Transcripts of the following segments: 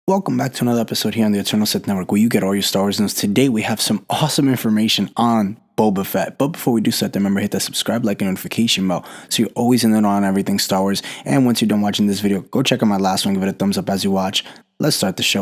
Welcome back to another episode here on the Eternal Sith Network, where you get all your Star Wars news. Today we have some awesome information on Boba Fett. But before we do so, remember, hit that subscribe, like, and notification bell so you're always in the know on everything Star Wars. And once you're done watching this video, go check out my last one, give it a thumbs up as you watch. Let's start the show.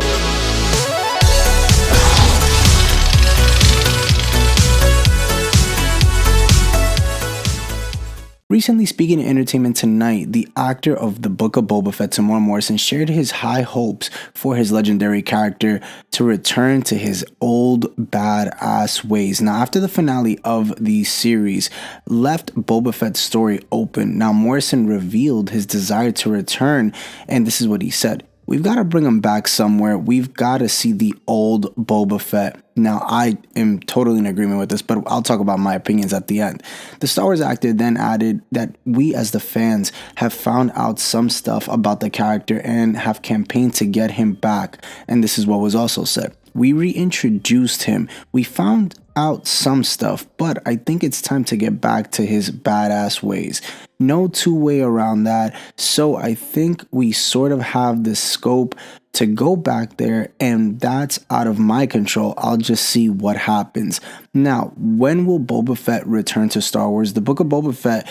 Recently speaking in Entertainment Tonight, the actor of the Book of Boba Fett, Temuera Morrison, shared his high hopes for his legendary character to return to his old badass ways. Now, after the finale of the series left Boba Fett's story open, now Morrison revealed his desire to return, and this is what he said. We've got to bring him back somewhere. We've got to see the old Boba Fett. Now, I am totally in agreement with this, but I'll talk about my opinions at the end. The Star Wars actor then added that we as the fans have found out some stuff about the character and have campaigned to get him back. And this is what was also said. We reintroduced him. We found out some stuff, but I think it's time to get back to his badass ways. No two-way around that. So I think we sort of have the scope to go back there, and that's out of my control. I'll just see what happens. Now, when will Boba Fett return to Star Wars? The Book of Boba Fett,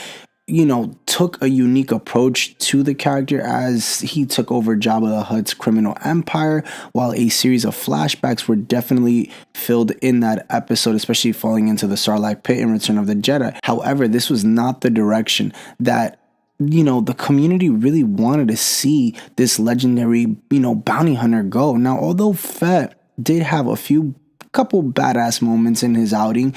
took a unique approach to the character as he took over Jabba the Hutt's criminal empire, while a series of flashbacks were definitely filled in that episode, especially falling into the Sarlacc pit in Return of the Jedi. However, this was not the direction that the community really wanted to see this legendary, bounty hunter go. Now, although Fett did have couple badass moments in his outing,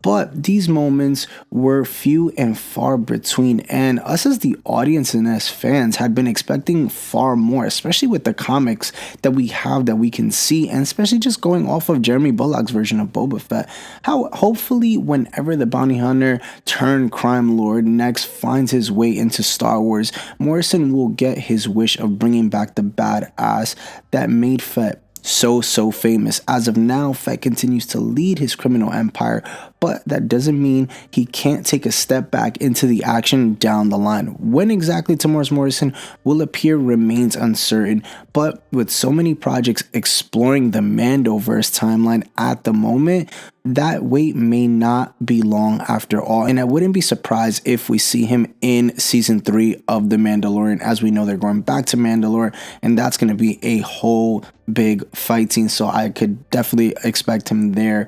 but these moments were few and far between, and us as the audience and as fans had been expecting far more, especially with the comics that we have that we can see, and especially just going off of Jeremy Bulloch's version of Boba Fett. How hopefully whenever the bounty hunter turned crime lord next finds his way into Star Wars, Morrison will get his wish of bringing back the badass that made Fett so famous. As of now, Fett continues to lead his criminal empire, but that doesn't mean he can't take a step back into the action down the line. When exactly Temuera Morrison will appear remains uncertain, but with so many projects exploring the Mandoverse timeline at the moment, that wait may not be long after all, and I wouldn't be surprised if we see him in season 3 of The Mandalorian. As we know, they're going back to Mandalore, and that's going to be a whole big fight scene, so I could definitely expect him there.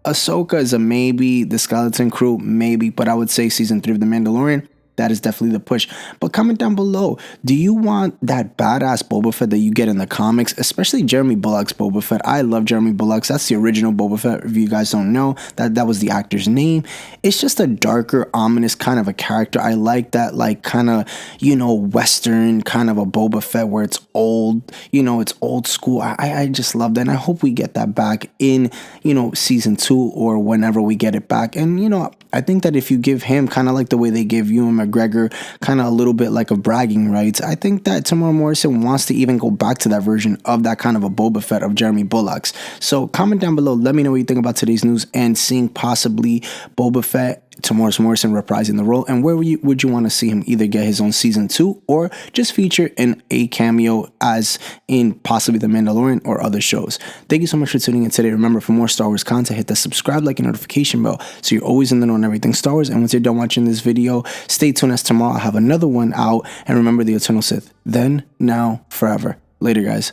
Ahsoka is a maybe, the Skeleton Crew maybe, but I would say season 3 of The Mandalorian, that is definitely the push. But comment down below, do you want that badass Boba Fett that you get in the comics, especially Jeremy Bulloch's Boba Fett? I love Jeremy Bulloch's. That's the original Boba Fett. If you guys don't know, that was the actor's name. It's just a darker, ominous kind of a character. I like that, kind of, Western kind of a Boba Fett where it's old, it's old school. I just love that. And I hope we get that back in, season 2 or whenever we get it back. And, I think that if you give him kind of like the way they give Ewan McGregor kind of a little bit like a bragging rights, I think that Temuera Morrison wants to even go back to that version of that kind of a Boba Fett of Jeremy Bulloch's. So comment down below, let me know what you think about today's news and seeing possibly Boba Fett, Temuera Morrison reprising the role, and where would you want to see him either get his own season 2 or just feature in a cameo as in possibly The Mandalorian or other shows. Thank you so much for tuning in today. Remember, for more Star Wars content, hit the subscribe, like, and notification bell so you're always in the know on everything Star Wars. And once you're done watching this video, stay tuned as tomorrow I'll have another one out. And remember, the Eternal Sith, then, now, forever. Later, guys.